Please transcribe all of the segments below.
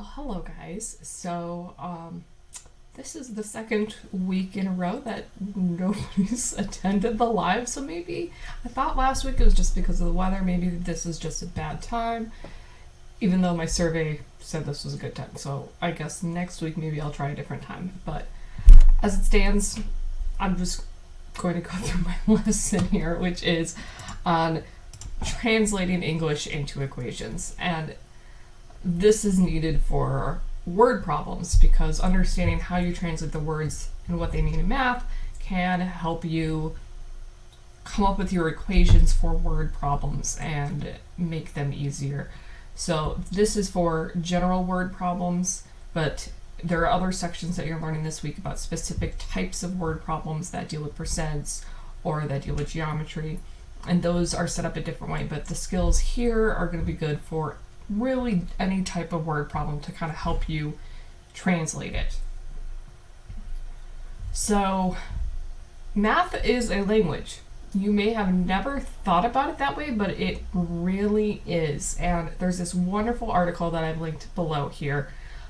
Well, hello guys. This is the second week in a row that nobody's attended the live, so maybe I thought last week it was just because of the weather. Maybe this is just a bad time, even though my survey said this was a good time. So I guess next week maybe I'll try a different time. But as it stands, I'm just going to go through my lesson here, which is on translating English into equations. And this is needed for word problems because understanding how you translate the words and what they mean in math can help you come up with your equations for word problems and make them easier. So this is for general word problems, but there are other sections that you're learning this week about specific types of word problems that deal with percents or that deal with geometry, and those are set up a different way, but the skills here are going to be good for really any type of word problem to kind of help you translate it. So math is a language. You may have never thought about it that way, but it really is. And there's this wonderful article that I've linked below here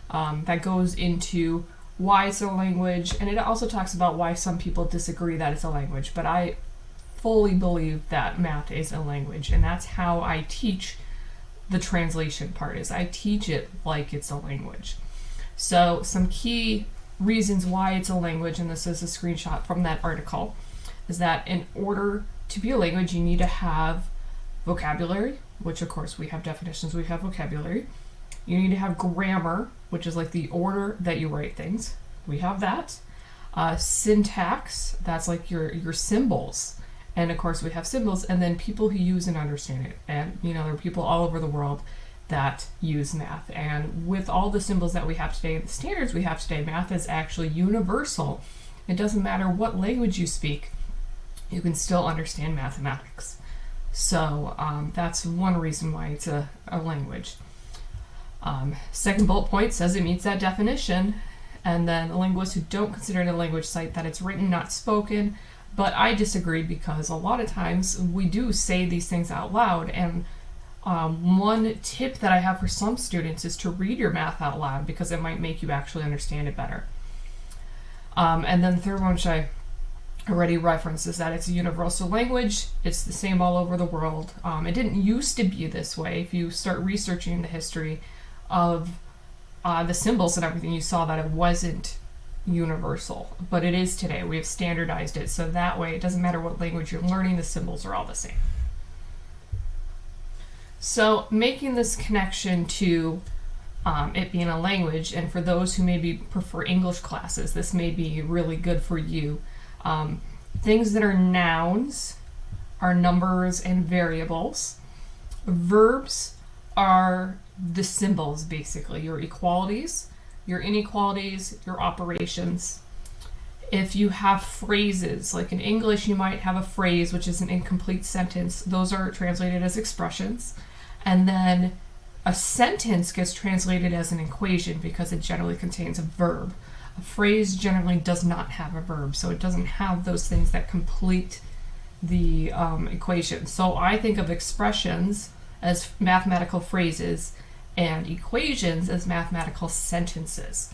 that goes into why it's a language, and it also talks about why some people disagree that it's a language, but I fully believe that math is a language, and that's how I teach the translation part. Is I teach it like it's a language. So some key reasons why it's a language, and this is a screenshot from that article, is that in order to be a language you need to have vocabulary, which of course we have definitions, we have vocabulary. You need to have grammar, which is like the order that you write things. We have that. Syntax, that's like your symbols. And of course we have symbols, and then people who use and understand it. And there are people all over the world that use math. And with all the symbols that we have today, the standards we have today, math is actually universal. It doesn't matter what language you speak, you can still understand mathematics. So that's one reason why it's a language. Second bullet point says it meets that definition. And then linguists who don't consider it a language cite that it's written, not spoken. But I disagree because a lot of times we do say these things out loud, and one tip that I have for some students is to read your math out loud because it might make you actually understand it better. And then the third one, which I already referenced, is that it's a universal language. It's the same all over the world. It didn't used to be this way. If you start researching the history of the symbols and everything, you saw that it wasn't universal, but it is today. We have standardized it, so that way it doesn't matter what language you're learning, the symbols are all the same. So making this connection to it being a language, and for those who maybe prefer English classes, this may be really good for you. Things that are nouns are numbers and variables. Verbs are the symbols, basically, your equalities, your inequalities, your operations. If you have phrases, like in English you might have a phrase which is an incomplete sentence, those are translated as expressions. And then a sentence gets translated as an equation because it generally contains a verb. A phrase generally does not have a verb, so it doesn't have those things that complete the equation. So I think of expressions as mathematical phrases and equations as mathematical sentences,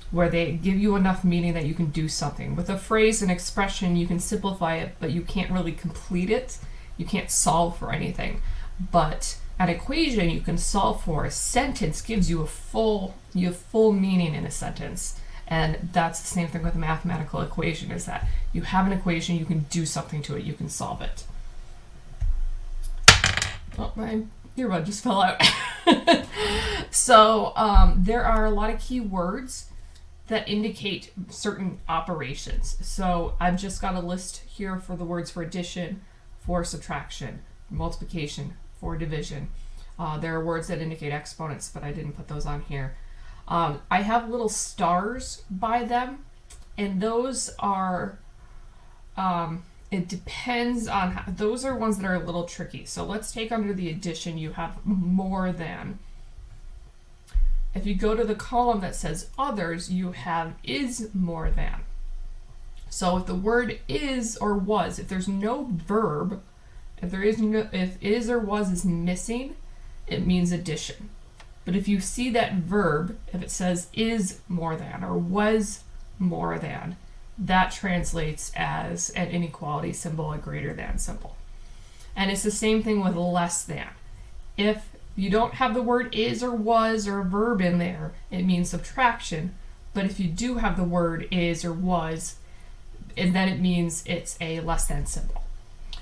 where they give you enough meaning that you can do something. With a phrase and expression, you can simplify it, but you can't really complete it. You can't solve for anything. But an equation you can solve for. A sentence gives you you have full meaning in a sentence. And that's the same thing with a mathematical equation, is that you have an equation, you can do something to it, you can solve it. Oh, my earbud just fell out. So there are a lot of key words that indicate certain operations. So I've just got a list here for the words for addition, for subtraction, multiplication, for division. There are words that indicate exponents, but I didn't put those on here. I have little stars by them, and those are it depends on those are ones that are a little tricky. So let's take under the addition, you have more than. If you go to the column that says others, you have is more than. So if the word is or was, if there's no verb, if is or was is missing, it means addition. But if you see that verb, if it says is more than or was more than, that translates as an inequality symbol, a greater than symbol. And it's the same thing with less than. If you don't have the word is or was or a verb in there, it means subtraction. But if you do have the word is or was, and then it means it's a less than symbol.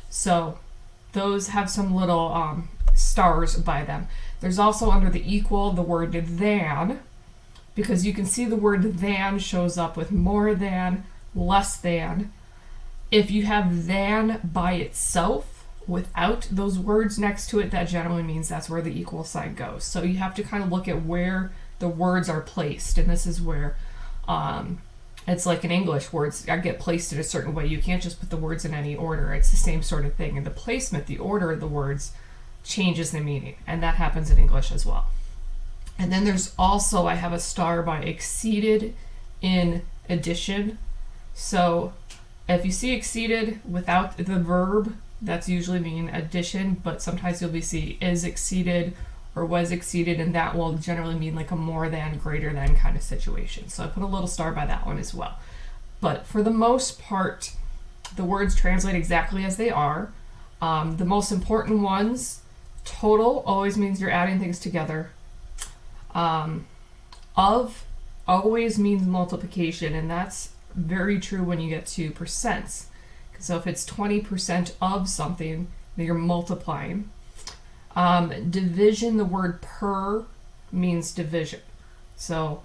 So those have some little stars by them. There's also under the equal the word than, because you can see the word than shows up with more than, less than. If you have than by itself without those words next to it, that generally means that's where the equal sign goes. So you have to kind of look at where the words are placed, and this is where it's like in English, words get placed in a certain way. You can't just put the words in any order. It's the same sort of thing. And the placement, the order of the words, changes the meaning, and that happens in English as well. And then there's also, I have a star by exceeded in addition. So if you see exceeded without the verb, that's usually mean addition, but sometimes you'll see is exceeded or was exceeded, and that will generally mean like a more than, greater than kind of situation. So I put a little star by that one as well. But for the most part, the words translate exactly as they are. The most important ones, total always means you're adding things together. Of always means multiplication, and that's very true when you get to percents. So if it's 20% of something, then you're multiplying. Division, the word per means division. So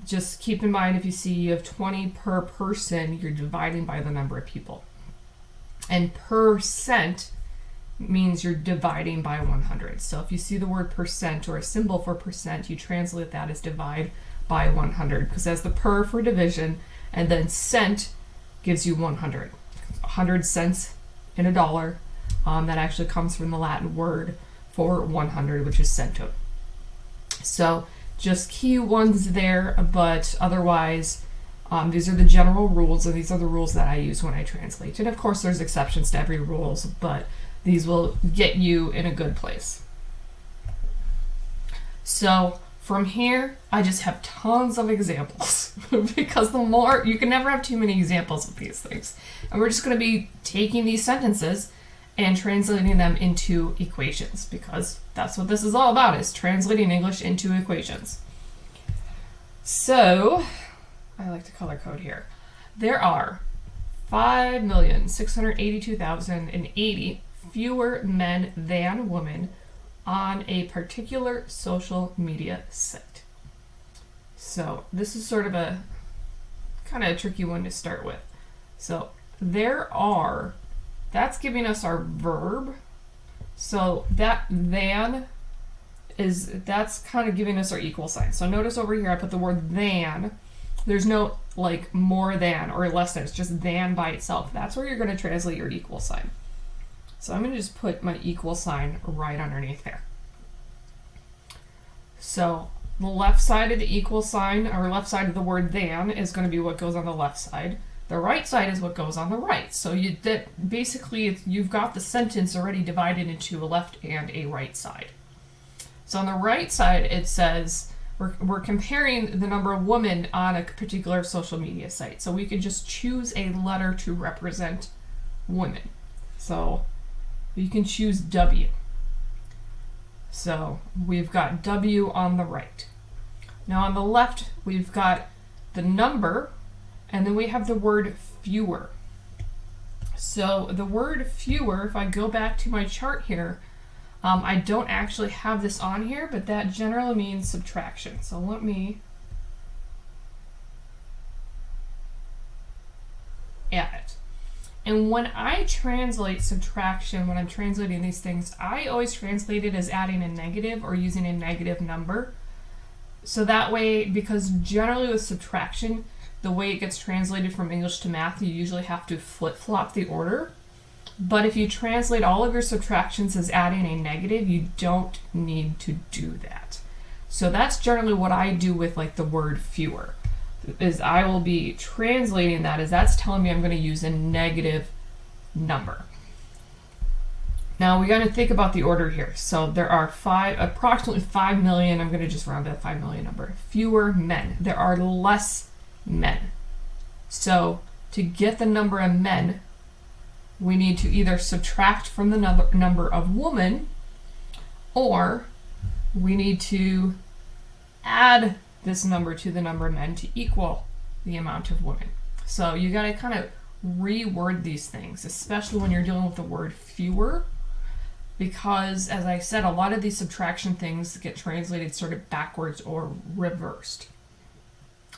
just keep in mind, if you see you have 20 per person, you're dividing by the number of people. And percent means you're dividing by 100. So if you see the word percent or a symbol for percent, you translate that as divide by 100, because that's the per for division, and then cent gives you 100. 100 cents in a dollar. That actually comes from the Latin word for 100, which is centum. So just key ones there, but otherwise, these are the general rules, and these are the rules that I use when I translate. And of course, there's exceptions to every rules, but these will get you in a good place. So from here, I just have tons of examples because the more, you can never have too many examples of these things. And we're just going to be taking these sentences and translating them into equations, because that's what this is all about, is translating English into equations. So I like to color code here. There are 5,682,080 fewer men than women on a particular social media site. So this is sort of a kind of a tricky one to start with. So there are, that's giving us our verb. So that than is, that's kind of giving us our equal sign. So notice over here I put the word than. There's no like more than or less than, it's just than by itself. That's where you're going to translate your equal sign. So I'm going to just put my equal sign right underneath there. So the left side of the equal sign, or left side of the word than, is going to be what goes on the left side. The right side is what goes on the right. So basically you've got the sentence already divided into a left and a right side. So on the right side it says we're comparing the number of women on a particular social media site. So we could just choose a letter to represent women. So you can choose W. So we've got W on the right. Now on the left we've got the number, and then we have the word fewer. So the word fewer, if I go back to my chart here, I don't actually have this on here, but that generally means subtraction. So let me add it. And when I translate subtraction, when I'm translating these things, I always translate it as adding a negative or using a negative number. So that way, because generally with subtraction, the way it gets translated from English to math, you usually have to flip-flop the order. But if you translate all of your subtractions as adding a negative, you don't need to do that. So that's generally what I do with like the word fewer, is I will be translating that as that's telling me I'm going to use a negative number. Now we got to think about the order here. So there are approximately 5 million, I'm going to just round to the 5 million number, fewer men. There are less men. So to get the number of men, we need to either subtract from the number of women, or we need to add this number to the number of men to equal the amount of women. So you got to kind of reword these things, especially when you're dealing with the word fewer, because as I said, a lot of these subtraction things get translated sort of backwards or reversed.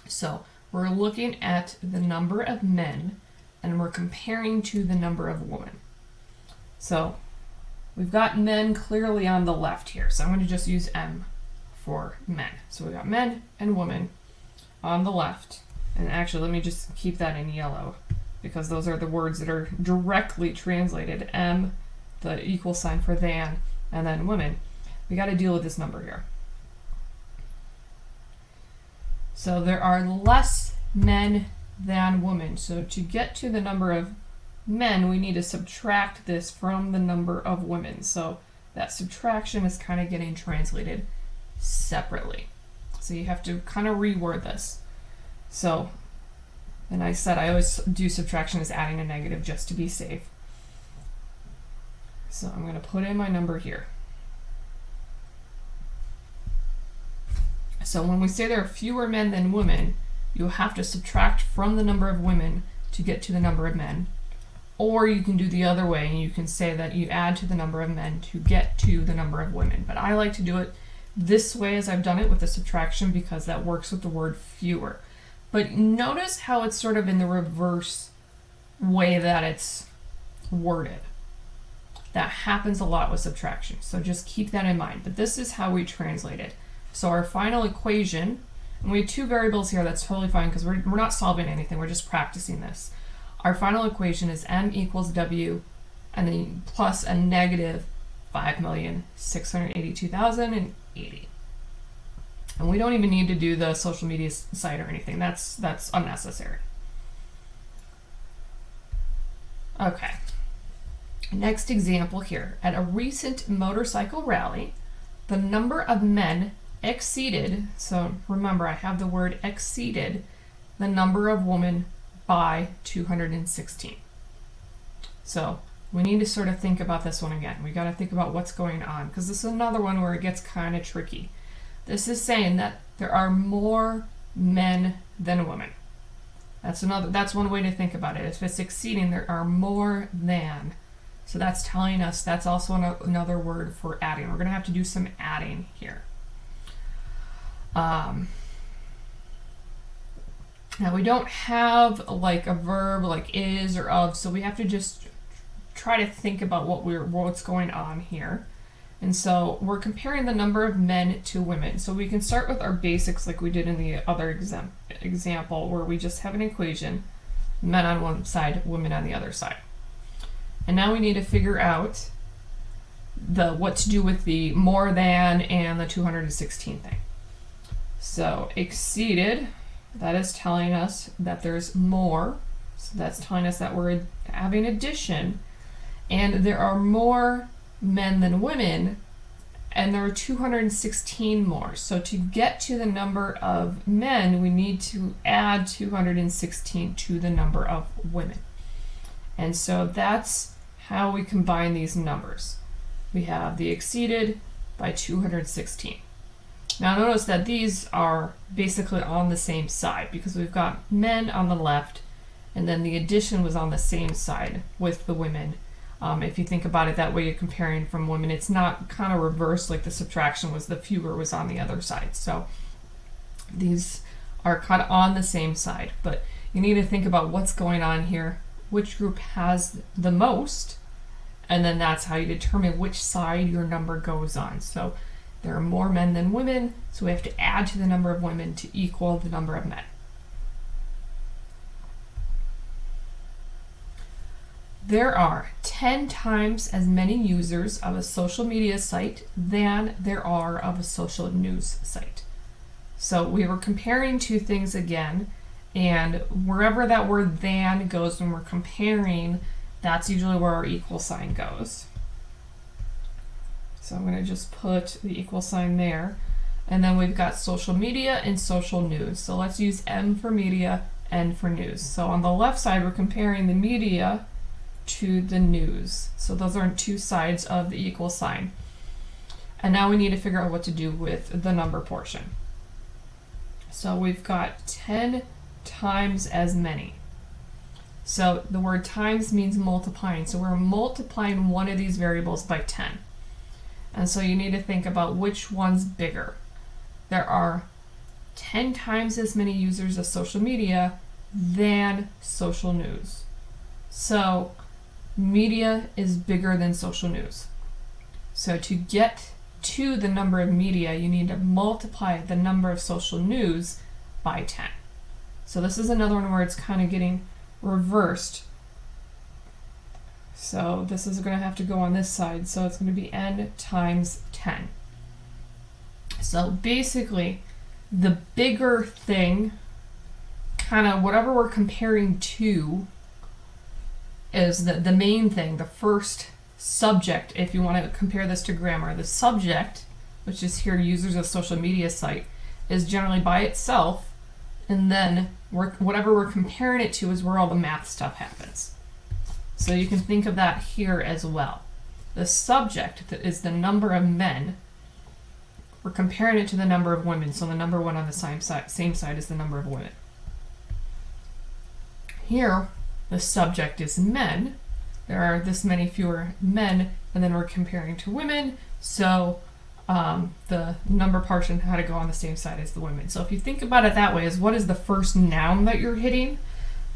So we're looking at the number of men and we're comparing to the number of women. So we've got men clearly on the left here, so I'm going to just use M for men. So we've got men and women on the left, and actually let me just keep that in yellow because those are the words that are directly translated. M, the equal sign for than, and then women. We got to deal with this number here. So there are less men than women. So to get to the number of men, we need to subtract this from the number of women. So that subtraction is kind of getting translated separately. So you have to kind of reword this. So, and I said I always do subtraction as adding a negative just to be safe. So I'm going to put in my number here. So when we say there are fewer men than women, you have to subtract from the number of women to get to the number of men. Or you can do the other way and you can say that you add to the number of men to get to the number of women. But I like to do it this way as I've done it with the subtraction because that works with the word fewer. But notice how it's sort of in the reverse way that it's worded. That happens a lot with subtraction, so just keep that in mind. But this is how we translate it. So our final equation, and we have two variables here, that's totally fine because we're not solving anything, we're just practicing this. Our final equation is M equals W and then plus a negative 5,682,080. And we don't even need to do the social media site or anything. That's unnecessary. Okay. Next example here. At a recent motorcycle rally, the number of men exceeded, so remember I have the word exceeded, the number of women by 216. So we need to sort of think about this one again. We got to think about what's going on because this is another one where it gets kind of tricky. This is saying that there are more men than women. That's one way to think about it. If it's exceeding, there are more than. So that's telling us that's also another word for adding. We're going to have to do some adding here. Now we don't have like a verb like is or of, so we have to just try to think about what's going on here. And so we're comparing the number of men to women. So we can start with our basics like we did in the other example where we just have an equation, men on one side, women on the other side. And now we need to figure out what to do with the more than and the 216 thing. So exceeded, that is telling us that there's more. So that's telling us that we're having addition. And there are more men than women, and there are 216 more. So to get to the number of men, we need to add 216 to the number of women. And so that's how we combine these numbers. We have the exceeded by 216. Now notice that these are basically on the same side because we've got men on the left and then the addition was on the same side with the women. If you think about it that way, you're comparing from women. It's not kind of reversed like the subtraction was, the fewer was on the other side. So these are kind of on the same side, but you need to think about what's going on here, which group has the most, and then that's how you determine which side your number goes on. So there are more men than women, so we have to add to the number of women to equal the number of men. There are 10 times as many users of a social media site than there are of a social news site. So we were comparing two things again, and wherever that word than goes when we're comparing, that's usually where our equal sign goes. So I'm going to just put the equal sign there. And then we've got social media and social news. So let's use M for media, N for news. So on the left side, we're comparing the media to the news. So those are two sides of the equal sign. And now we need to figure out what to do with the number portion. So we've got 10 times as many. So the word times means multiplying. So we're multiplying one of these variables by 10. And so you need to think about which one's bigger. There are 10 times as many users of social media than social news. So media is bigger than social news. So to get to the number of media, you need to multiply the number of social news by 10. So this is another one where it's kind of getting reversed. So this is going to have to go on this side. So it's going to be N times 10. So basically, the bigger thing, kind of whatever we're comparing to, is the main thing, the first subject. If you want to compare this to grammar, the subject, which is here users of social media site, is generally by itself, and then whatever we're comparing it to is where all the math stuff happens. So you can think of that here as well. The subject is the number of men. We're comparing it to the number of women, so the number one on the same side is the number of women. Here, the subject is men. There are this many fewer men, and then we're comparing to women, so the number portion had to go on the same side as the women. So if you think about it that way, is what is the first noun that you're hitting?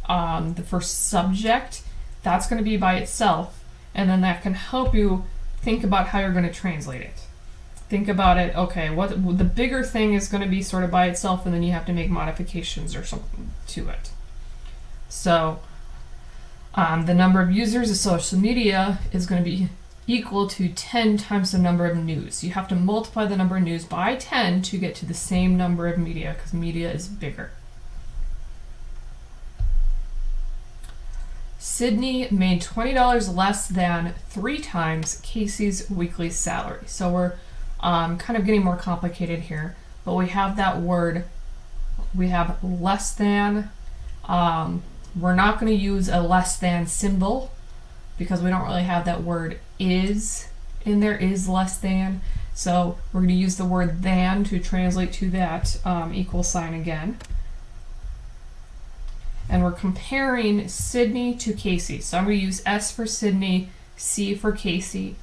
The first subject, that's going to be by itself, and then that can help you think about how you're going to translate it. Think about it, okay, what the bigger thing is going to be sort of by itself, and then you have to make modifications or something to it. So the number of users of social media is going to be equal to 10 times the number of news. You have to multiply the number of news by 10 to get to the same number of media, because media is bigger. Sydney made $20 less than 3 times Casey's weekly salary. So we're kind of getting more complicated here, but we have that word, we have less than. We're not going to use a less than symbol because we don't really have that word is in there, is less than. So we're going to use the word than to translate to that equal sign again. And we're comparing Sydney to Casey. So I'm going to use S for Sydney, C for Casey.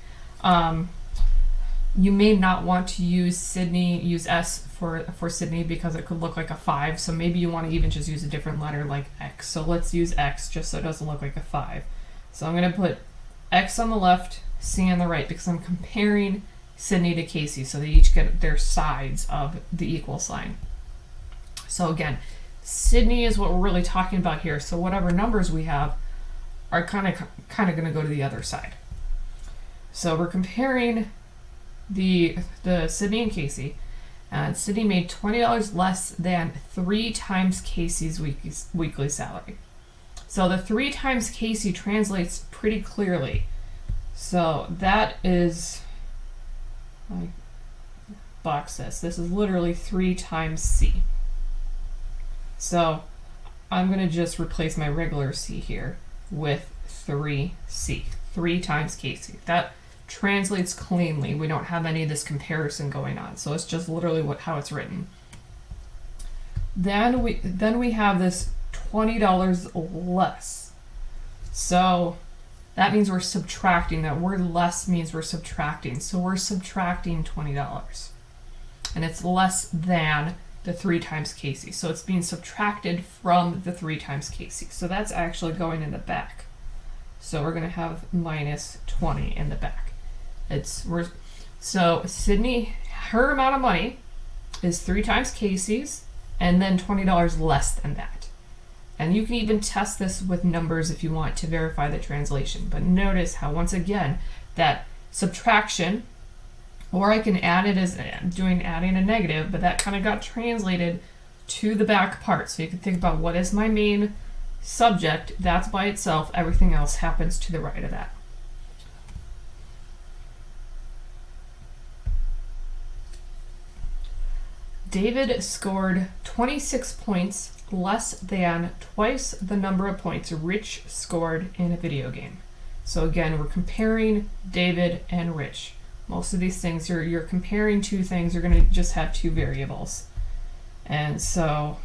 You may not want to use S for Sydney because it could look like a 5. So maybe you want to even just use a different letter like X. So let's use X just so it doesn't look like a 5. So I'm going to put X on the left, C on the right, because I'm comparing Sydney to Casey. So they each get their sides of the equal sign. So again, Sydney is what we're really talking about here. So whatever numbers we have are kind of going to go to the other side. So we're comparing the Sydney and Casey, and Sydney made $20 less than 3 times Casey's weekly salary. So the 3 times Casey translates pretty clearly. So that is, like, box this. This is literally 3 times C. So I'm going to just replace my regular C here with 3C. 3 times Casey. That translates cleanly. We don't have any of this comparison going on. So it's just literally how it's written. Then we have this $20 less. So that means we're subtracting. That word less means we're subtracting. So we're subtracting $20. And it's less than the 3 times Casey. So it's being subtracted from the 3 times Casey. So that's actually going in the back. So we're going to have minus 20 in the back. So Sydney, her amount of money is 3 times Casey's, and then $20 less than that. And you can even test this with numbers if you want to verify the translation. But notice how, once again, that subtraction, or I can add it as adding a negative, but that kind of got translated to the back part. So you can think about, what is my main subject? That's by itself. Everything else happens to the right of that. David scored 26 points, less than twice the number of points Rich scored in a video game. So again, we're comparing David and Rich. Most of these things, you're comparing two things, you're going to just have two variables. And so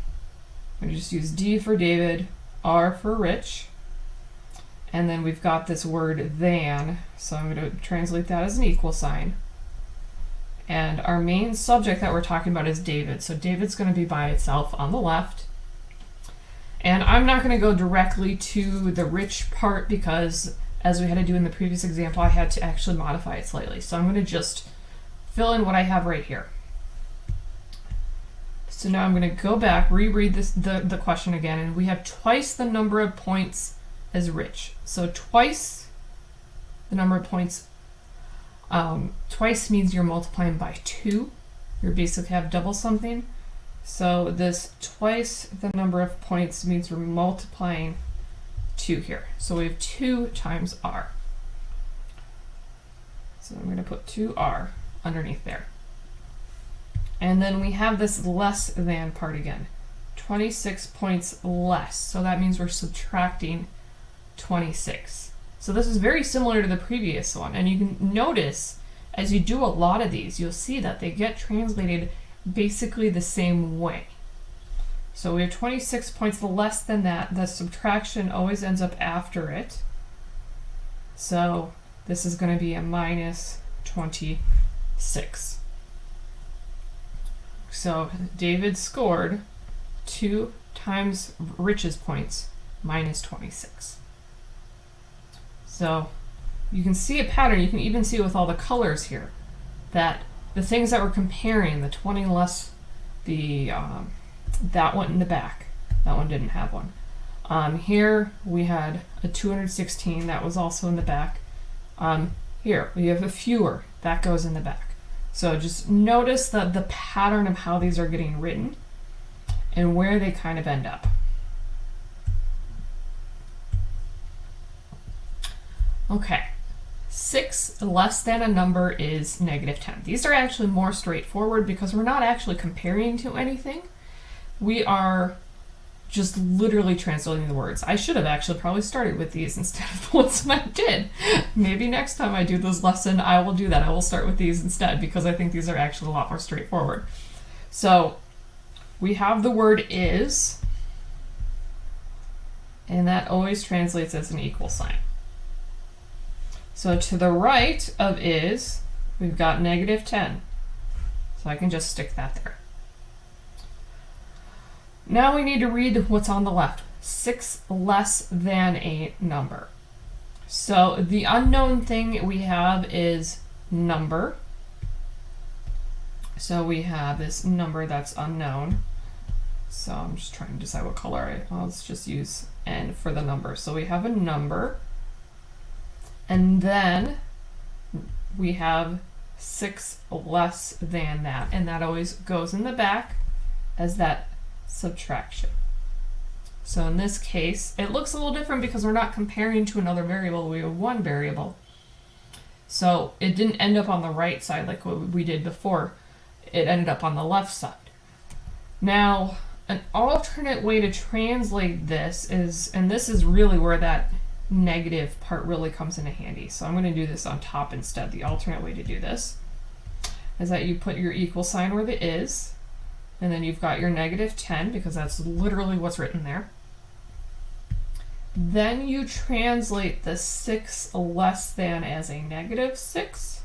I'm going to just use D for David, R for Rich. And then we've got this word than, so I'm going to translate that as an equal sign. And our main subject that we're talking about is David. So David's going to be by itself on the left. And I'm not going to go directly to the Rich part because, as we had to do in the previous example, I had to actually modify it slightly. So I'm going to just fill in what I have right here. So now I'm going to go back, reread the question again, and we have twice the number of points as Rich. So twice the number of points, twice means you're multiplying by 2. You basically have double something. So this twice the number of points means we're multiplying 2 here. So we have 2 times R. So I'm going to put 2R underneath there. And then we have this less than part again. 26 points less. So that means we're subtracting 26. So this is very similar to the previous one. And you can notice as you do a lot of these, you'll see that they get translated basically the same way. So we have 26 points less than that. The subtraction always ends up after it. So this is going to be a minus 26. So David scored 2 times Rich's points, minus 26. So you can see a pattern. You can even see with all the colors here that the things that we're comparing, the 20 less the that one in the back, that one didn't have one. Here we had a 216, that was also in the back. Here we have a fewer, that goes in the back. So just notice the pattern of how these are getting written and where they kind of end up. Okay, 6 less than a number is negative 10. These are actually more straightforward because we're not actually comparing to anything. We are just literally translating the words. I should have actually probably started with these instead of the ones that I did. Maybe next time I do this lesson, I will do that. I will start with these instead because I think these are actually a lot more straightforward. So we have the word is, and that always translates as an equal sign. So to the right of is, we've got negative 10. So I can just stick that there. Now we need to read what's on the left. 6 less than a number. So the unknown thing we have is number. So we have this number that's unknown. So I'm just trying to decide what color let's just use N for the number. So we have a number. And then we have 6 less than that. And that always goes in the back as that subtraction. So in this case, it looks a little different because we're not comparing to another variable. We have one variable. So it didn't end up on the right side like what we did before. It ended up on the left side. Now, an alternate way to translate this is, and this is really where that negative part really comes into handy. So I'm going to do this on top instead. The alternate way to do this is that you put your equal sign where the is, and then you've got your negative 10 because that's literally what's written there. Then you translate the 6 less than as a negative 6,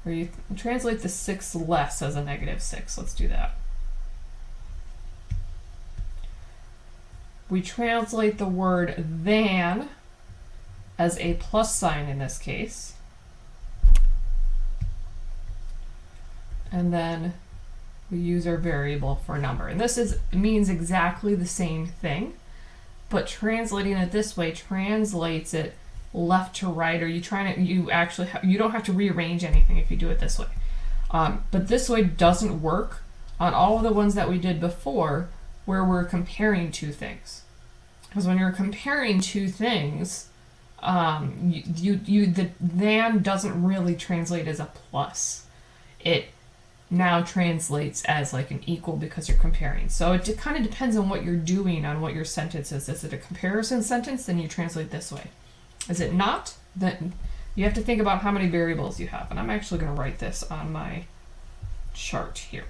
or you translate the 6 less as a negative 6. Let's do that. We translate the word than as a plus sign in this case. And then we use our variable for number. And this means exactly the same thing, but translating it this way translates it left to right, or you don't have to rearrange anything if you do it this way. But this way doesn't work on all of the ones that we did before where we're comparing two things. Because when you're comparing two things, the than doesn't really translate as a plus. It now translates as like an equal because you're comparing. So it kind of depends on what you're doing, on what your sentence is. Is it a comparison sentence? Then you translate this way. Is it not? Then you have to think about how many variables you have. And I'm actually going to write this on my chart here.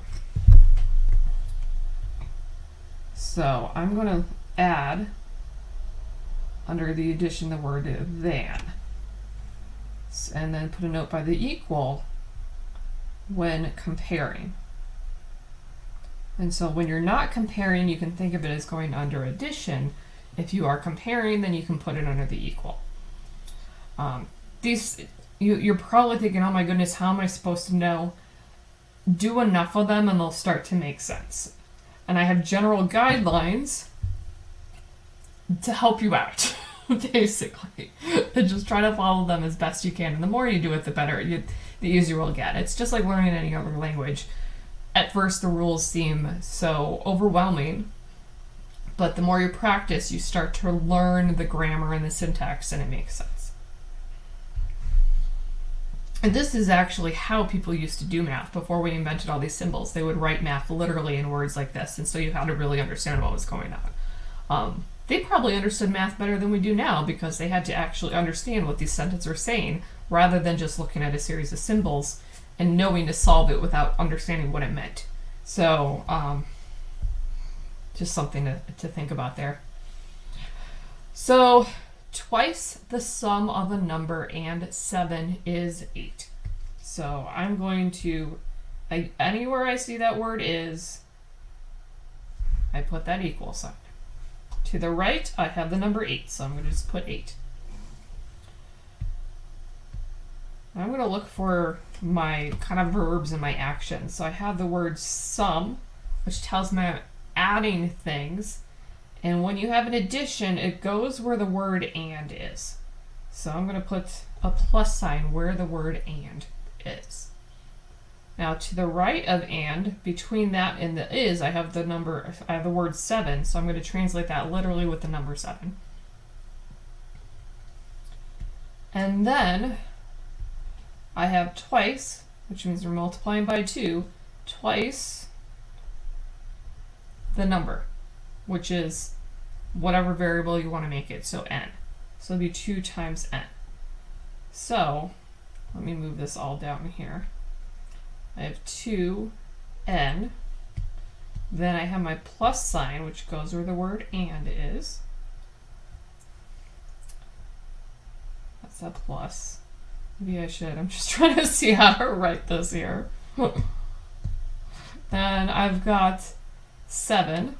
So I'm going to add, under the addition, the word than. And then put a note by the equal when comparing. And so when you're not comparing, you can think of it as going under addition. If you are comparing, then you can put it under the equal. You're probably thinking, oh my goodness, how am I supposed to know? Do enough of them and they'll start to make sense. And I have general guidelines to help you out, basically. And just try to follow them as best you can. And the more you do it, the better, the easier you'll get. It's just like learning any other language. At first, the rules seem so overwhelming, but the more you practice, you start to learn the grammar and the syntax, and it makes sense. And this is actually how people used to do math before we invented all these symbols. They would write math literally in words like this, and so you had to really understand what was going on. They probably understood math better than we do now because they had to actually understand what these sentences are saying rather than just looking at a series of symbols and knowing to solve it without understanding what it meant. So, just something to think about there. So, twice the sum of a number and 7 is 8. So I'm going to, anywhere I see that word is, I put that equal sign. To the right, I have the number 8, so I'm going to just put 8. I'm going to look for my kind of verbs and my actions. So I have the word sum, which tells me I'm adding things. And when you have an addition, it goes where the word and is. So I'm going to put a plus sign where the word and is. Now to the right of and, between that and the is, I have the word 7, so I'm going to translate that literally with the number 7. And then I have twice, which means we're multiplying by 2, twice the number, which is whatever variable you want to make it, so n. So it'll be 2 times n. So let me move this all down here. I have 2n. Then I have my plus sign, which goes where the word and is. That's a plus. Maybe I should. I'm just trying to see how to write this here. Then I've got 7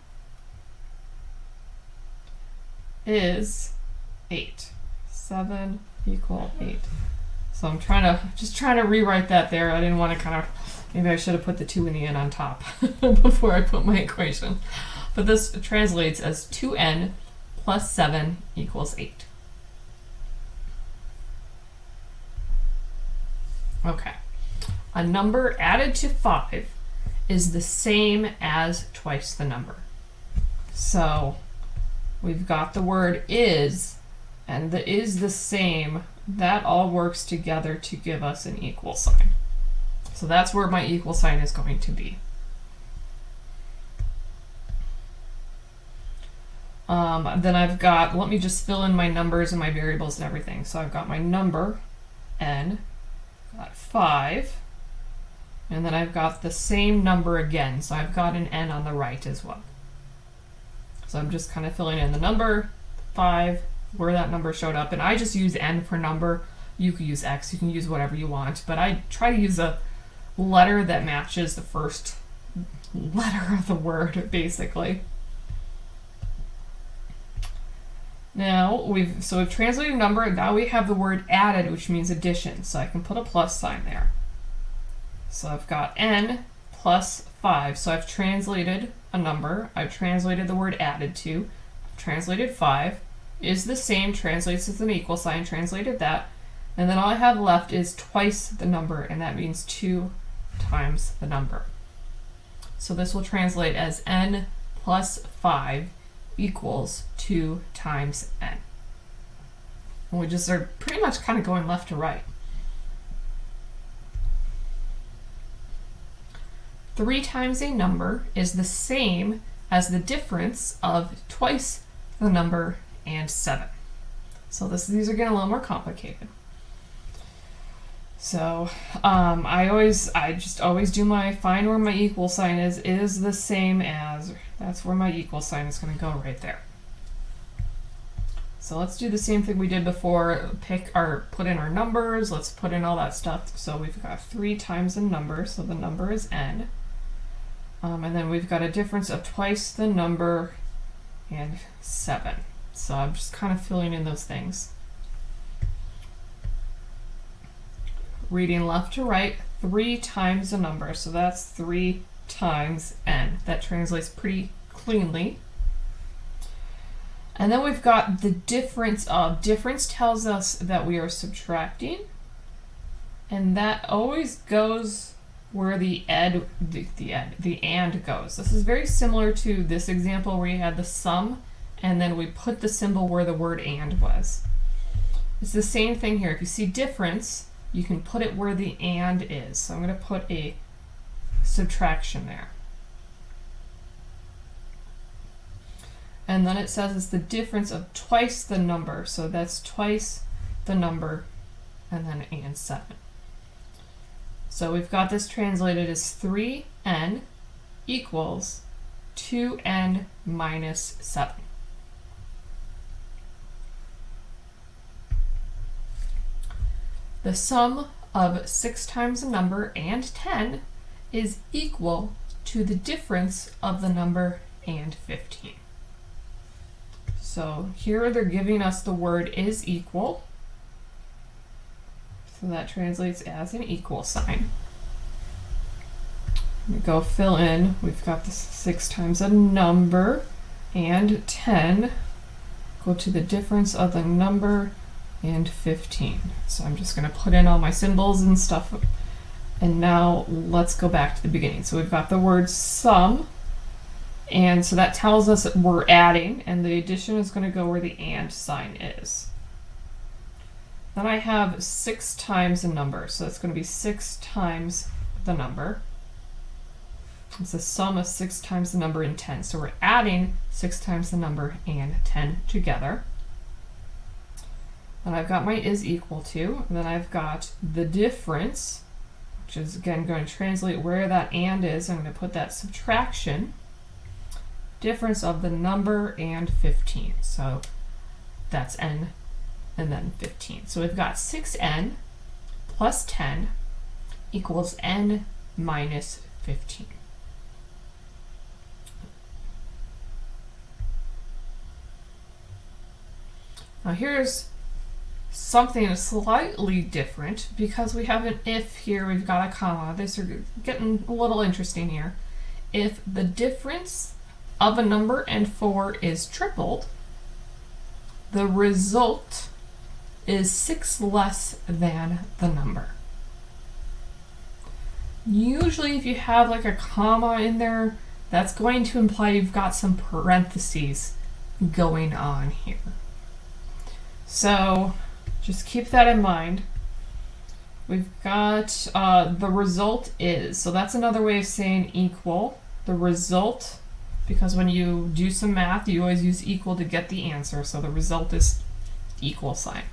is 8. 7 equal 8. So I'm just trying to rewrite that there. I didn't want to maybe I should have put the 2 and the n on top before I put my equation. But this translates as 2n plus 7 equals 8. Okay. A number added to 5 is the same as twice the number. So we've got the word is, and the is the same. That all works together to give us an equal sign. So that's where my equal sign is going to be. Then I've got, let me just fill in my numbers and my variables and everything. So I've got my number, n, got 5, and then I've got the same number again. So I've got an n on the right as well. So I'm just kind of filling in the number, 5, where that number showed up. And I just use n for number. You could use x, you can use whatever you want. But I try to use a letter that matches the first letter of the word, basically. Now, we've translated number. Now we have the word added, which means addition. So I can put a plus sign there. So I've got n plus 5. So I've translated a number. I've translated the word added to. I've translated 5. Is the same, translates as an equal sign, translated that. And then all I have left is twice the number, and that means 2 times the number. So this will translate as n plus 5 equals 2 times n. And we just are pretty much kind of going left to right. 3 times a number is the same as the difference of twice the number and 7. So these are getting a little more complicated. So I just always do my find where my equal sign is the same as, that's where my equal sign is going to go right there. So let's do the same thing we did before, put in our numbers, let's put in all that stuff. So we've got 3 times a number, so the number is n. And then we've got a difference of twice the number and 7. So I'm just kind of filling in those things. Reading left to right, 3 times a number, so that's 3 times n. That translates pretty cleanly. And then we've got the difference of, difference tells us that we are subtracting, and that always goes where the and goes. This is very similar to this example where you had the sum, and then we put the symbol where the word and was. It's the same thing here. If you see difference, you can put it where the and is. So I'm going to put a subtraction there. And then it says it's the difference of twice the number. So that's twice the number and then and 7. So we've got this translated as 3n equals 2n minus 7. The sum of 6 times a number and 10 is equal to the difference of the number and 15. So here they're giving us the word is equal. So that translates as an equal sign. We go fill in, we've got the 6 times a number and 10. Go to the difference of the number and 15. So I'm just going to put in all my symbols and stuff. And now let's go back to the beginning. So we've got the word sum, and so that tells us that we're adding, and the addition is going to go where the and sign is. Then I have 6 times a number, so it's going to be 6 times the number. It's the sum of 6 times the number and 10. So we're adding 6 times the number and 10 together. Then I've got my is equal to, and then I've got the difference, which is again going to translate where that and is. I'm going to put that subtraction, difference of the number and 15. So that's n and then 15. So we've got 6n plus 10 equals n minus 15. Now here's something slightly different because we have an if here, we've got a comma. These are getting a little interesting here. If the difference of a number and 4 is tripled, the result is 6 less than the number. Usually if you have like a comma in there, that's going to imply you've got some parentheses going on here. So just keep that in mind. We've got the result is, so that's another way of saying equal. The result, because when you do some math, you always use equal to get the answer. So the result is equal sign.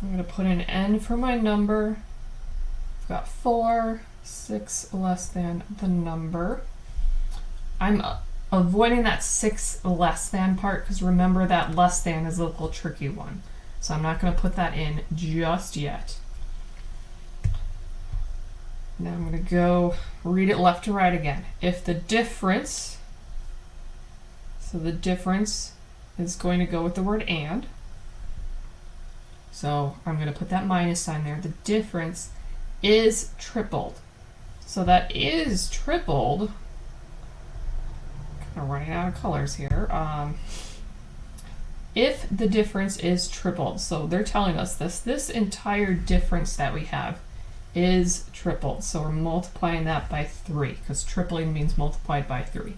I'm going to put in n for my number. I've got 4, 6 less than the number. I'm avoiding that 6 less than part because remember that less than is a little tricky one. So I'm not going to put that in just yet. Now I'm going to go read it left to right again. If the difference, so the difference is going to go with the word and. So I'm going to put that minus sign there. The difference is tripled. So that is tripled. Kind of running out of colors here. If the difference is tripled, so they're telling us this entire difference that we have is tripled. So we're multiplying that by 3 because tripling means multiplied by 3.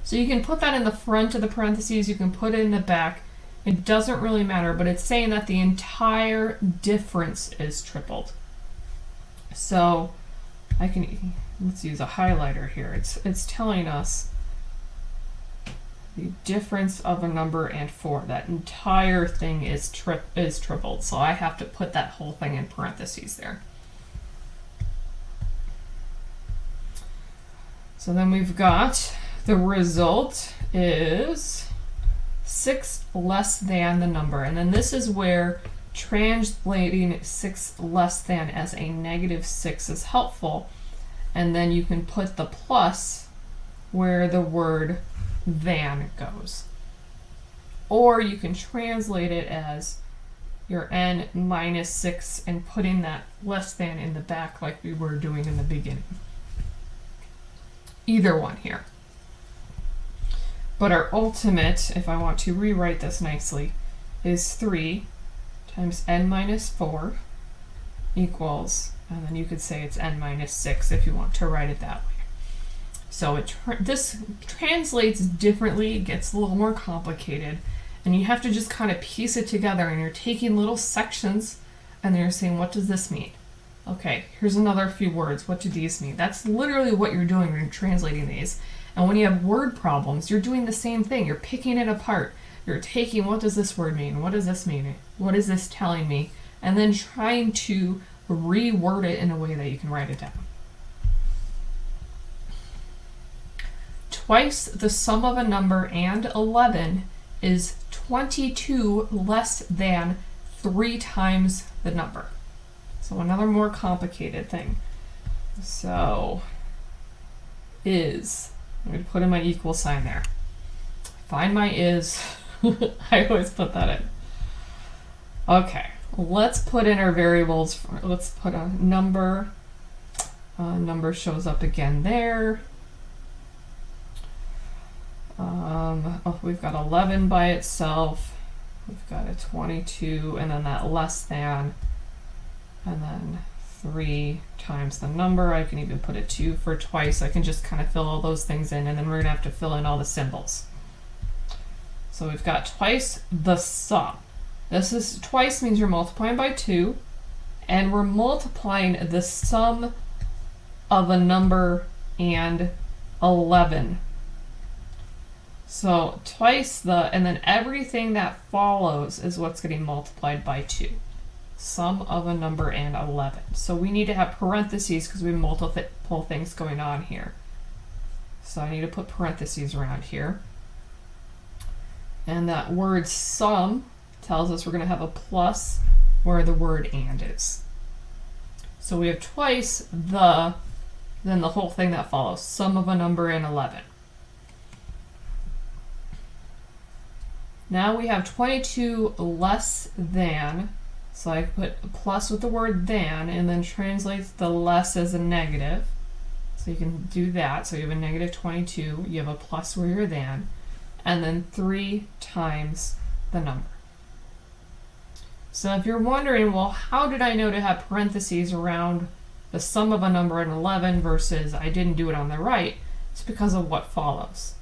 So you can put that in the front of the parentheses, you can put it in the back. It doesn't really matter, but it's saying that the entire difference is tripled. So I can, let's use a highlighter here. It's telling us the difference of a number and 4. That entire thing is tripled. So I have to put that whole thing in parentheses there. So then we've got the result is 6 less than the number. And then this is where translating 6 less than as a -6 is helpful. And then you can put the plus where the word than goes. Or you can translate it as your n minus 6 and putting that less than in the back like we were doing in the beginning. Either one here. But our ultimate, if I want to rewrite this nicely, is 3 times n minus 4 equals, and then you could say it's n minus 6 if you want to write it that way. So this translates differently, it gets a little more complicated, and you have to just kind of piece it together, and you're taking little sections and then you're saying, what does this mean? Okay, here's another few words. What do these mean? That's literally what you're doing when you're translating these. And when you have word problems, you're doing the same thing. You're picking it apart. You're taking, what does this word mean? What does this mean? What is this telling me? And then trying to reword it in a way that you can write it down. Twice the sum of a number and 11 is 22 less than 3 times the number. So another more complicated thing. So is, I'm going to put in my equal sign there. Find my is. I always put that in. Okay, let's put in our variables. Let's put a number. Number shows up again there. Oh, we've got 11 by itself. We've got a 22, and then that less than, and then 3 times the number. I can even put a 2 for twice. I can just kind of fill all those things in, and then we're going to have to fill in all the symbols. So we've got twice the sum. This is, twice means you're multiplying by 2, and we're multiplying the sum of a number and 11. So twice the, and then everything that follows is what's getting multiplied by 2. Sum of a number and 11. So we need to have parentheses because we have multiple things going on here. So I need to put parentheses around here. And that word sum tells us we're going to have a plus where the word and is. So we have twice the, then the whole thing that follows. Sum of a number and 11. Now we have 22 less than, so I put a plus with the word than and then translates the less as a negative. So you can do that. So you have a negative 22, you have a plus where you're than, and then 3 times the number. So if you're wondering, well, how did I know to have parentheses around the sum of a number and 11 versus I didn't do it on the right? It's because of what follows.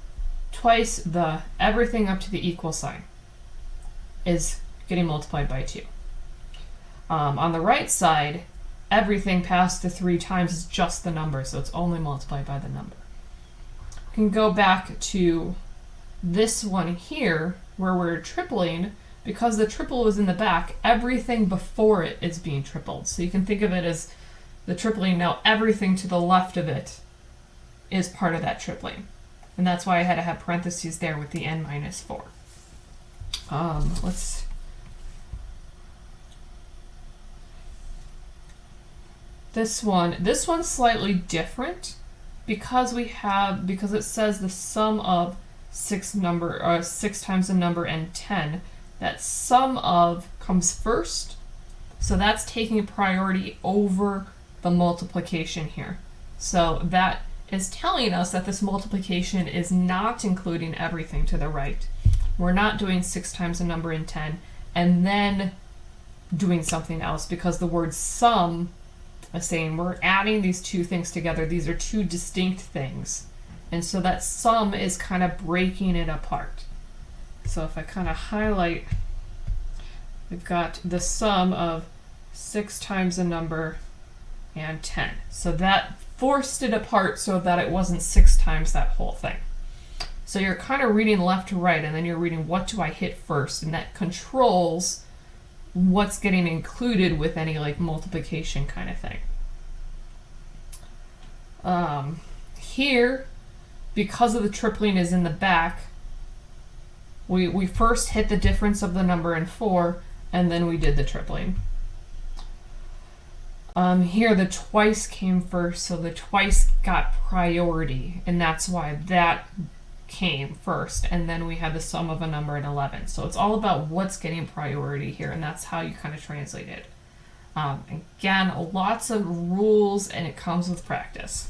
Twice the, everything up to the equal sign is getting multiplied by 2. On the right side, everything past the 3 times is just the number, so it's only multiplied by the number. You can go back to this one here where we're tripling. Because the triple was in the back, everything before it is being tripled. So you can think of it as the tripling. Now everything to the left of it is part of that tripling. And that's why I had to have parentheses there with the n minus 4. This one's slightly different because because it says the sum of 6 times the number and 10. That sum of comes first, so that's taking priority over the multiplication here. So that is telling us that this multiplication is not including everything to the right. We're not doing 6 times the number and 10 and then doing something else, because the word sum is saying we're adding these two things together. These are two distinct things. And so that sum is kind of breaking it apart. So if I kind of highlight, we've got the sum of 6 times the number and 10. So that forced it apart so that it wasn't 6 times that whole thing. So you're kind of reading left to right, and then you're reading what do I hit first, and that controls what's getting included with any like multiplication kind of thing. Here, because of the tripling is in the back, we first hit the difference of the number in 4, and then we did the tripling. Here the twice came first, so the twice got priority, and that's why that came first, and then we had the sum of a number at 11. So it's all about what's getting priority here, and that's how you kind of translate it. Again, lots of rules, and it comes with practice.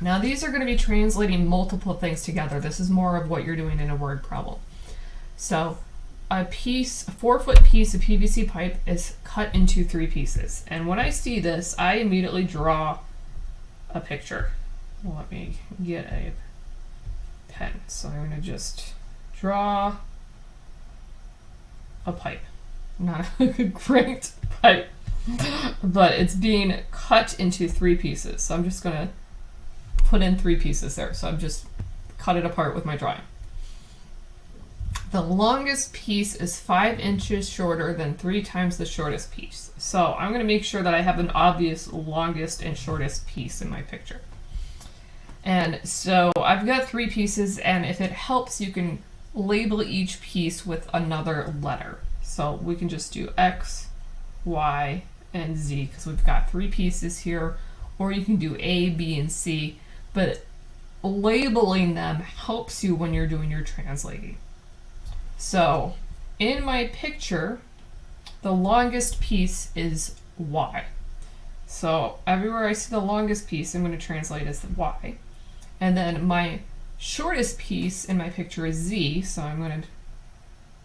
Now these are going to be translating multiple things together. This is more of what you're doing in a word problem. So a 4-foot piece of PVC pipe is cut into 3 pieces. And when I see this, I immediately draw a picture. Let me get a pen. So I'm going to just draw a pipe. Not a great pipe, but it's being cut into 3 pieces. So I'm just going to put in 3 pieces there. So I've just cut it apart with my drawing. The longest piece is 5 inches shorter than 3 times the shortest piece. So I'm going to make sure that I have an obvious longest and shortest piece in my picture. And so I've got 3 pieces, and if it helps, you can label each piece with another letter. So we can just do X, Y, and Z because we've got 3 pieces here, or you can do A, B, and C, but labeling them helps you when you're doing your translating. So in my picture, the longest piece is Y. So everywhere I see the longest piece, I'm going to translate as the Y. And then my shortest piece in my picture is Z, so I'm going to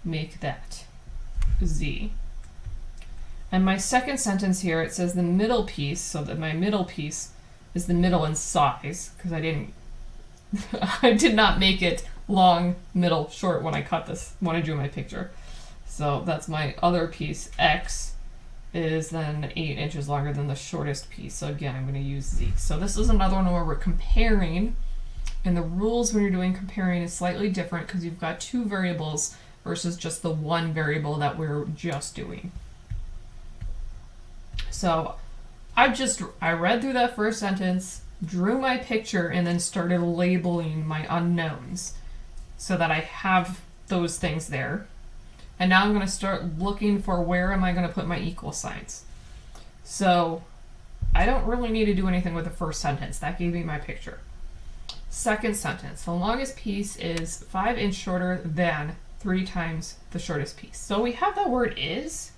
make that Z. And my second sentence here, it says the middle piece, so that my middle piece is the middle in size, because I did not make it long, middle, short when I drew my picture. So that's my other piece. X is then 8 inches longer than the shortest piece. So again, I'm going to use Z. So this is another one where we're comparing, and the rules when you're doing comparing is slightly different because you've got 2 variables versus just the 1 variable that we're just doing. So I read through that first sentence, drew my picture, and then started labeling my unknowns so that I have those things there. And now I'm going to start looking for where am I going to put my equal signs. So I don't really need to do anything with the first sentence. That gave me my picture. Second sentence, the longest piece is 5 inches shorter than 3 times the shortest piece. So we have that word is,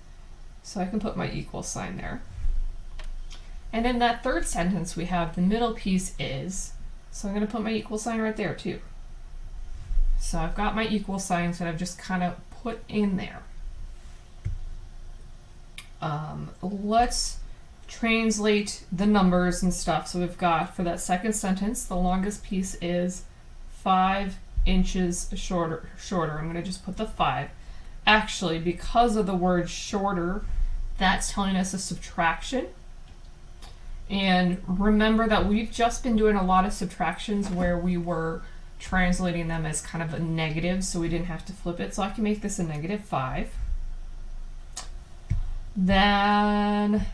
so I can put my equal sign there. And in that third sentence, we have the middle piece is, so I'm going to put my equal sign right there too. So I've got my equal signs that I've just kind of put in there. Let's translate the numbers and stuff. So we've got, for that second sentence, the longest piece is 5 inches shorter. I'm going to just put the 5. Actually, because of the word shorter, that's telling us a subtraction. And remember that we've just been doing a lot of subtractions where we were translating them as kind of a negative, so we didn't have to flip it. So I can make this a -5. Then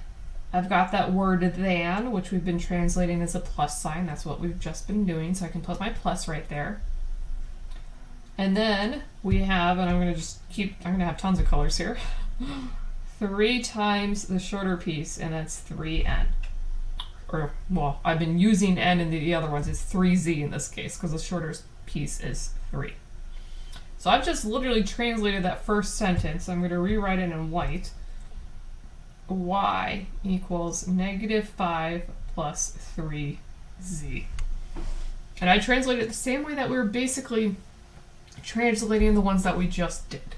I've got that word than, which we've been translating as a plus sign. That's what we've just been doing, so I can put my plus right there. And then we have, and I'm going to have tons of colors here, 3 times the shorter piece, and that's 3n. Or, well, I've been using n in the other ones. It's 3z in this case, because the shorter piece is 3. So I've just literally translated that first sentence. I'm going to rewrite it in white. Y equals -5 plus 3z. And I translate it the same way that we were basically translating the ones that we just did.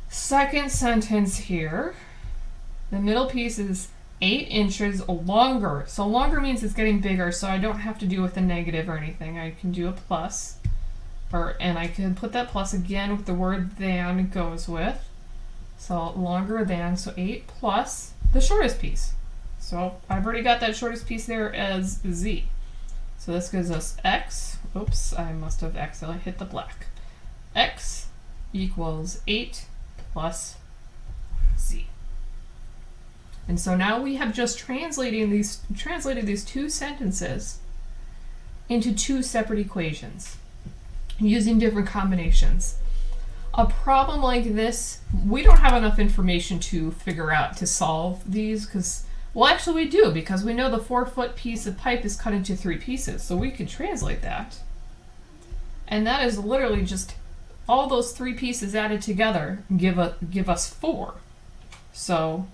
Second sentence here, the middle piece is 8 inches longer. So longer means it's getting bigger, so I don't have to do with a negative or anything. I can do a plus, and I can put that plus again with the word than goes with. So longer than, so 8 plus the shortest piece. So I've already got that shortest piece there as z. So this gives us x, oops, I must have accidentally hit the black. X equals 8 plus z. And so now we have just translated these two sentences into two separate equations using different combinations. A problem like this, we don't have enough information to figure out to solve these because, well, actually we do, because we know the 4-foot piece of pipe is cut into 3 pieces, so we can translate that. And that is literally just all those 3 pieces added together give us 4. So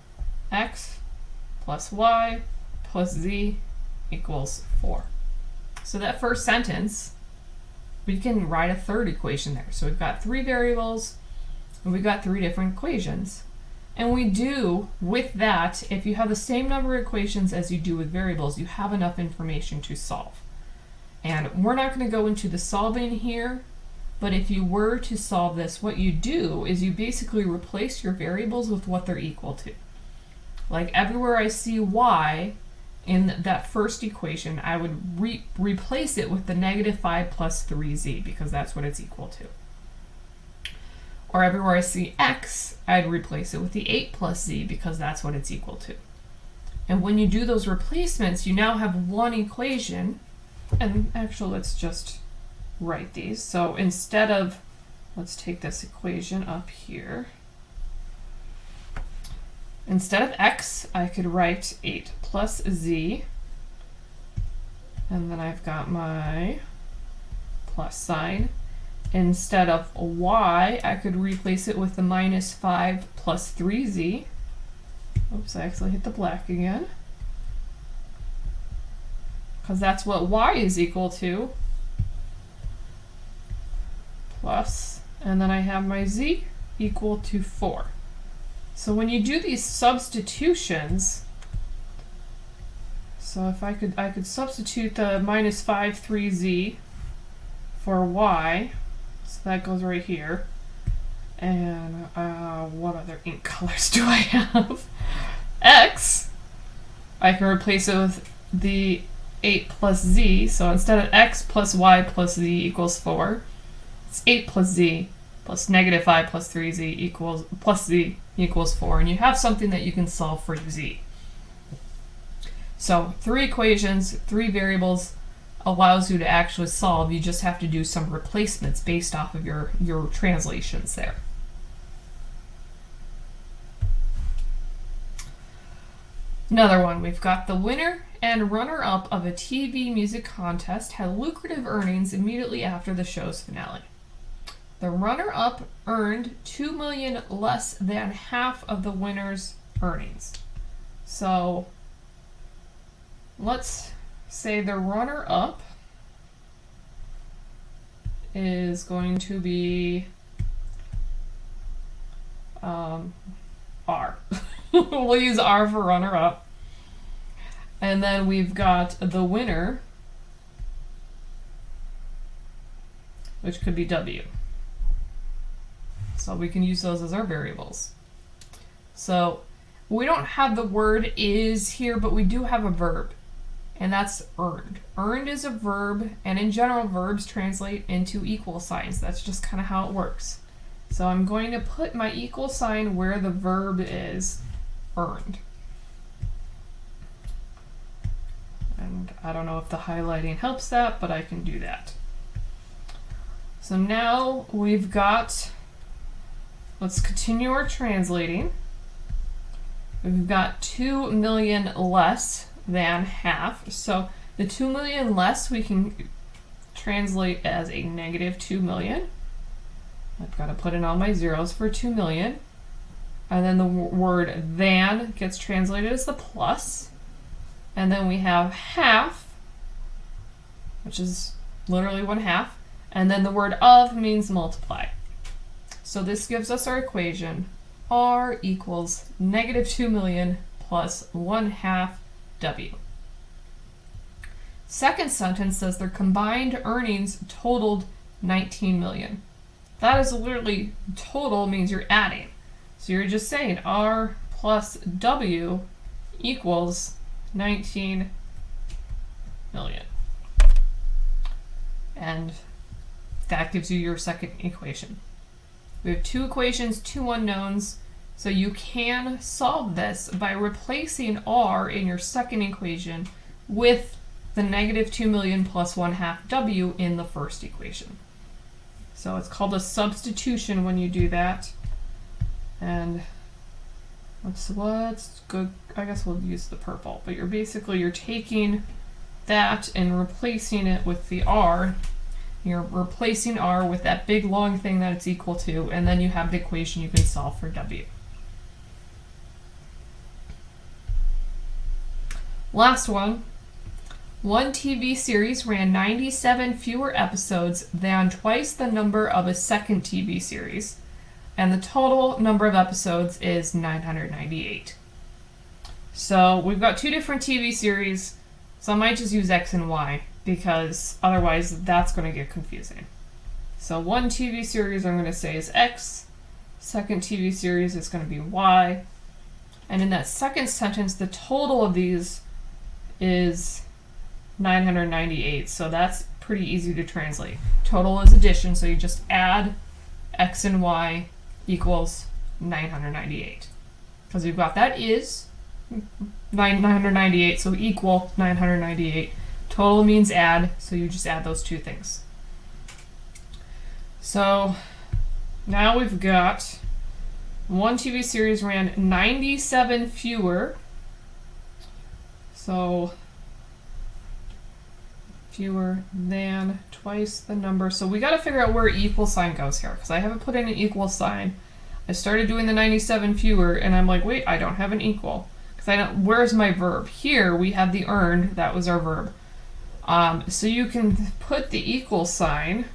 x plus y plus z equals 4. So that first sentence, we can write a third equation there. So we've got 3 variables, and we've got 3 different equations. And we do, with that, if you have the same number of equations as you do with variables, you have enough information to solve. And we're not going to go into the solving here, but if you were to solve this, what you do is you basically replace your variables with what they're equal to. Like everywhere I see y in that first equation, I would replace it with the -5 plus 3z, because that's what it's equal to. Or everywhere I see x, I'd replace it with the 8 plus z, because that's what it's equal to. And when you do those replacements, you now have one equation. And actually, let's just write these. So instead of, let's take this equation up here. Instead of x, I could write 8 plus z, and then I've got my plus sign. Instead of y, I could replace it with the -5 plus 3z. Oops, I actually hit the black again. Because that's what y is equal to. Plus, and then I have my z equal to 4. So when you do these substitutions, so if I could substitute the -5 3z for y, so that goes right here. And what other ink colors do I have? X, I can replace it with the 8 plus z, so instead of x plus y plus z equals 4, it's 8 plus z plus -5 plus 3z equals plus z equals 4, and you have something that you can solve for z. So 3 equations, 3 variables allows you to actually solve. You just have to do some replacements based off of your translations there. Another one, we've got the winner and runner-up of a TV music contest had lucrative earnings immediately after the show's finale. The runner-up earned $2 million less than half of the winner's earnings. So let's say the runner-up is going to be R. We'll use R for runner-up. And then we've got the winner, which could be W. So we can use those as our variables. So we don't have the word is here, but we do have a verb, and that's earned. Earned is a verb, and in general, verbs translate into equal signs. That's just kind of how it works. So I'm going to put my equal sign where the verb is, earned. And I don't know if the highlighting helps that, but I can do that. So now we've got, let's continue our translating. We've got 2 million less than half. So the 2 million less we can translate as a -2 million. I've got to put in all my zeros for 2 million. And then the word than gets translated as the plus. And then we have half, which is literally 1/2. And then the word of means multiply. So this gives us our equation. R equals -2 million plus 1/2 W. Second sentence says their combined earnings totaled 19 million. That is literally, total means you're adding. So you're just saying R plus W equals 19 million. And that gives you your second equation. We have two equations, two unknowns, so you can solve this by replacing R in your second equation with the negative 2 million plus 1/2 W in the first equation. So it's called a substitution when you do that. And what's good? I guess we'll use the purple, but you're taking that and replacing it with the R. You're replacing R with that big long thing that it's equal to, and then you have the equation you can solve for W. Last one. One TV series ran 97 fewer episodes than twice the number of a second TV series, and the total number of episodes is 998. So we've got two different TV series, so I might just use X and Y, because otherwise that's going to get confusing. So one TV series I'm going to say is X, second TV series is going to be Y, and in that second sentence the total of these is 998, so that's pretty easy to translate. Total is addition, so you just add X and Y equals 998. Because we've got that is 998, so equal 998. Total means add, so you just add those two things. So now we've got one TV series ran 97 fewer. So fewer than twice the number. So we got to figure out where equal sign goes here, because I haven't put in an equal sign. I started doing the 97 fewer, and I'm like, wait, I don't have an equal. Because I don't, where's my verb? Here we have the earned, that was our verb. So you can put the equal sign.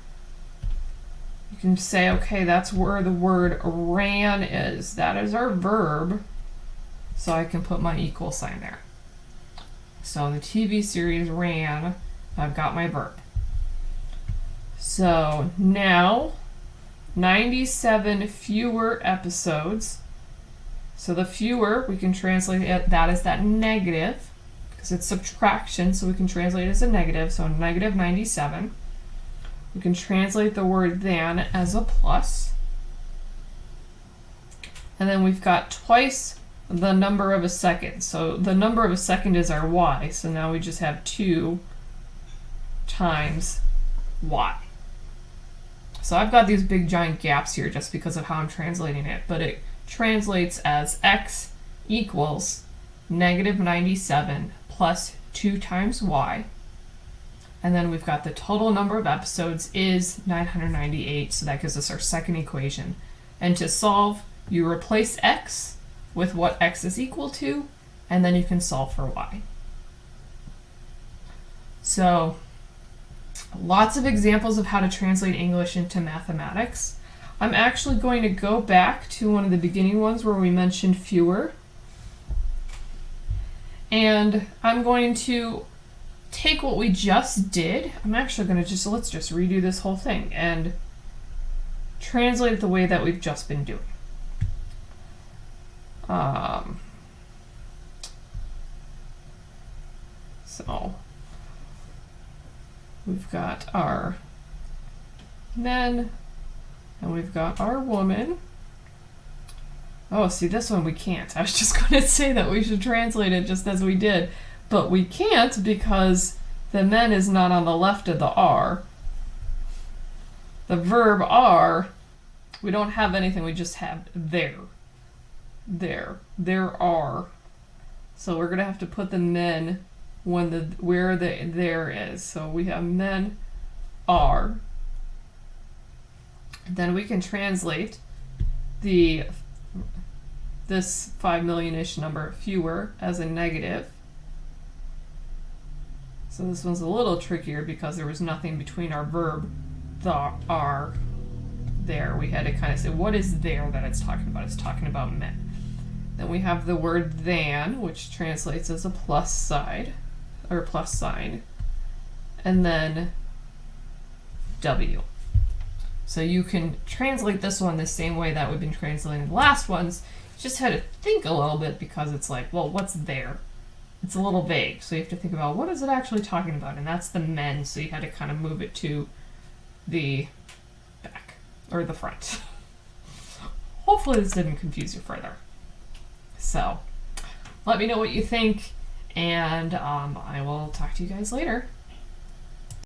You can say, okay, that's where the word ran is. That is our verb. So I can put my equal sign there. So the TV series ran, I've got my verb. So now 97 fewer episodes. So the fewer, we can translate that as that negative, because it's subtraction, so we can translate it as a negative, so negative 97. We can translate the word than as a plus. And then we've got twice the number of a second. So the number of a second is our y, so now we just have 2 times y. So I've got these big giant gaps here just because of how I'm translating it, but it translates as x equals negative 97 plus 2 times y. And then we've got the total number of episodes is 998, so that gives us our second equation. And to solve, you replace x with what x is equal to, and then you can solve for y. So lots of examples of how to translate English into mathematics. I'm actually going to go back to one of the beginning ones where we mentioned fewer. And I'm going to take what we just did. I'm actually going to let's just redo this whole thing and translate it the way that we've just been doing. So we've got our men and we've got our woman. Oh, see, this one we can't. I was just going to say that we should translate it just as we did, but we can't because the men is not on the left of the R. The verb are, we don't have anything, we just have there. There are. So we're going to have to put the men when where the there is. So we have men are. Then we can translate this 5 million-ish number fewer as a negative. So this one's a little trickier because there was nothing between our verb, the are, there. We had to kind of say, what is there that it's talking about? It's talking about men. Then we have the word than, which translates as a plus side, or plus sign. And then W. So you can translate this one the same way that we've been translating the last ones. You just had to think a little bit because it's like, well, what's there? It's a little vague. So you have to think about what is it actually talking about? And that's the men. So you had to kind of move it to the back or the front. Hopefully this didn't confuse you further. So let me know what you think, and I will talk to you guys later.